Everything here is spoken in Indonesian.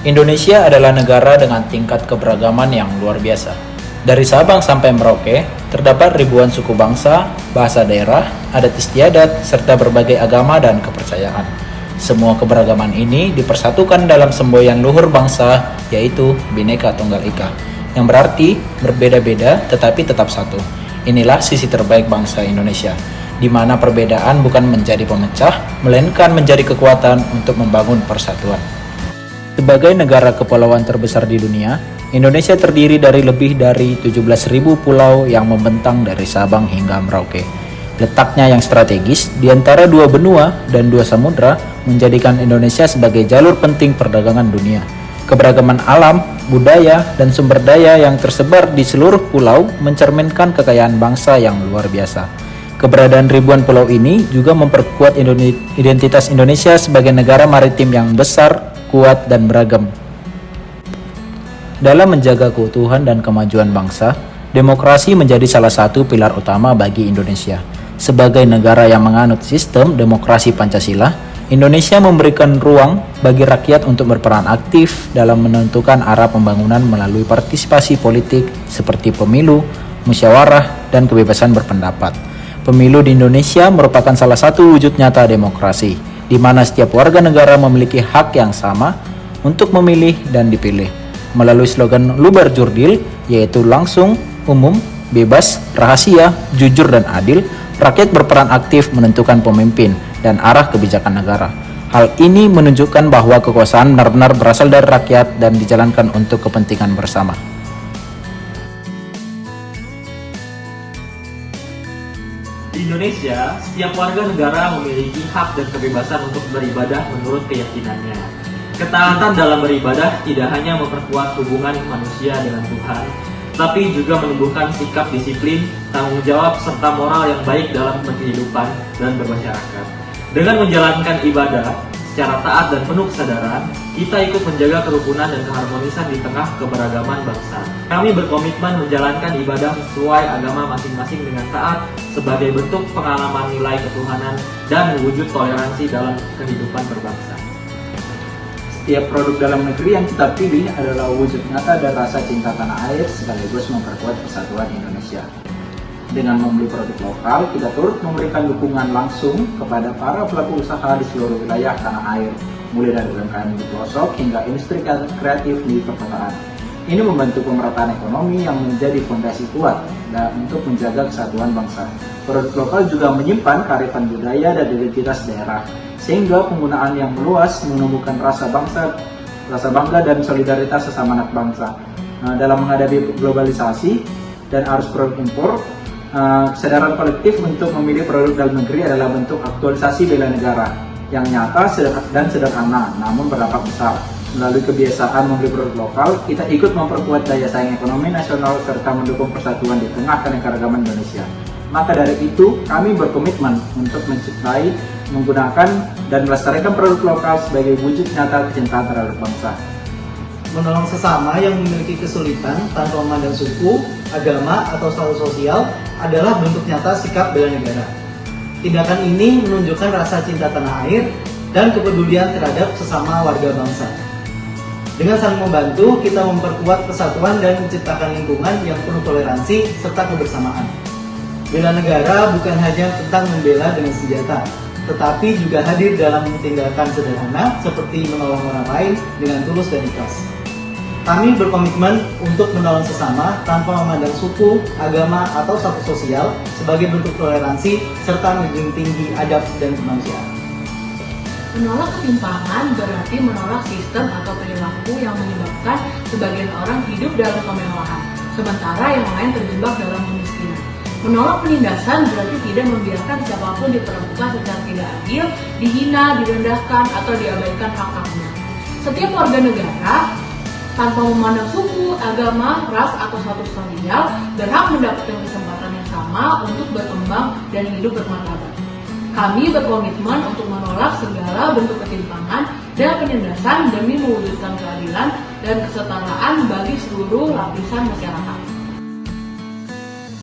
Indonesia adalah negara dengan tingkat keberagaman yang luar biasa. Dari Sabang sampai Merauke, terdapat ribuan suku bangsa, bahasa daerah, adat istiadat, serta berbagai agama dan kepercayaan. Semua keberagaman ini dipersatukan dalam semboyan luhur bangsa, yaitu Bhinneka Tunggal Ika, yang berarti berbeda-beda tetapi tetap satu. Inilah sisi terbaik bangsa Indonesia, di mana perbedaan bukan menjadi pemecah, melainkan menjadi kekuatan untuk membangun persatuan. Sebagai negara kepulauan terbesar di dunia, Indonesia terdiri dari lebih dari 17.000 pulau yang membentang dari Sabang hingga Merauke. Letaknya yang strategis di antara dua benua dan dua samudra menjadikan Indonesia sebagai jalur penting perdagangan dunia. Keberagaman alam, budaya, dan sumber daya yang tersebar di seluruh pulau mencerminkan kekayaan bangsa yang luar biasa. Keberadaan ribuan pulau ini juga memperkuat identitas Indonesia sebagai negara maritim yang besar, kuat, dan beragam. Dalam menjaga keutuhan dan kemajuan bangsa, demokrasi menjadi salah satu pilar utama bagi Indonesia. Sebagai negara yang menganut sistem demokrasi Pancasila, Indonesia memberikan ruang bagi rakyat untuk berperan aktif dalam menentukan arah pembangunan melalui partisipasi politik seperti pemilu, musyawarah, dan kebebasan berpendapat. Pemilu di Indonesia merupakan salah satu wujud nyata demokrasi, di mana setiap warga negara memiliki hak yang sama untuk memilih dan dipilih. Melalui slogan Lubar Jurdil, yaitu langsung, umum, bebas, rahasia, jujur, dan adil, rakyat berperan aktif menentukan pemimpin dan arah kebijakan negara. Hal ini menunjukkan bahwa kekuasaan benar-benar berasal dari rakyat dan dijalankan untuk kepentingan bersama. Di Indonesia, setiap warga negara memiliki hak dan kebebasan untuk beribadah menurut keyakinannya. Ketaatan dalam beribadah tidak hanya memperkuat hubungan manusia dengan Tuhan, tapi juga menumbuhkan sikap disiplin, tanggung jawab, serta moral yang baik dalam berkehidupan dan bermasyarakat. Dengan menjalankan ibadah secara taat dan penuh kesadaran, kita ikut menjaga kerukunan dan keharmonisan di tengah keberagaman bangsa. Kami berkomitmen menjalankan ibadah sesuai agama masing-masing dengan taat sebagai bentuk pengalaman nilai ketuhanan dan wujud toleransi dalam kehidupan berbangsa. Setiap produk dalam negeri yang kita pilih adalah wujud nyata dan rasa cinta tanah air sekaligus memperkuat persatuan Indonesia. Dengan membeli produk lokal, kita turut memberikan dukungan langsung kepada para pelaku usaha di seluruh wilayah tanah air, mulai dari UMKM di pelosok hingga industri kreatif di perkotaan. Ini membantu pemerataan ekonomi yang menjadi fondasi kuat dan untuk menjaga kesatuan bangsa. Produk lokal juga menyimpan kearifan budaya dan identitas daerah, sehingga penggunaan yang meluas menumbuhkan rasa bangga dan solidaritas sesama anak bangsa. Dalam menghadapi globalisasi dan arus produk impor, kesadaran kolektif untuk memilih produk dalam negeri adalah bentuk aktualisasi bela negara yang nyata dan sederhana, namun berdampak besar. Melalui kebiasaan membeli produk lokal, kita ikut memperkuat daya saing ekonomi nasional serta mendukung persatuan di tengah keanekaragaman Indonesia. Maka dari itu, kami berkomitmen untuk menciptai, menggunakan, dan melestarikan produk lokal sebagai wujud nyata kecintaan terhadap bangsa. Menolong sesama yang memiliki kesulitan tanpa memandang suku, agama, atau status sosial adalah bentuk nyata sikap bela negara. Tindakan ini menunjukkan rasa cinta tanah air dan kepedulian terhadap sesama warga bangsa. Dengan saling membantu, kita memperkuat persatuan dan menciptakan lingkungan yang penuh toleransi serta kebersamaan. Bela negara bukan hanya tentang membela dengan senjata, tetapi juga hadir dalam tindakan sederhana seperti menolong orang lain dengan tulus dan ikhlas. Kami berkomitmen untuk menolong sesama tanpa memandang suku, agama, atau status sosial sebagai bentuk toleransi serta menjunjung tinggi adab dan kemanusiaan. Menolak ketimpangan berarti menolak sistem atau perilaku yang menyebabkan sebagian orang hidup dalam kemewahan, sementara yang lain terjebak dalam kemiskinan. Menolak penindasan berarti tidak membiarkan siapapun diperlakukan secara tidak adil, dihina, direndahkan, atau diabaikan hak-haknya. Setiap warga negara, tanpa memandang suku, agama, ras, atau status sosial, berhak mendapatkan kesempatan yang sama untuk berkembang dan hidup bermartabat. Kami berkomitmen untuk menolak segala bentuk ketimpangan dan penindasan demi mewujudkan keadilan dan kesetaraan bagi seluruh lapisan masyarakat.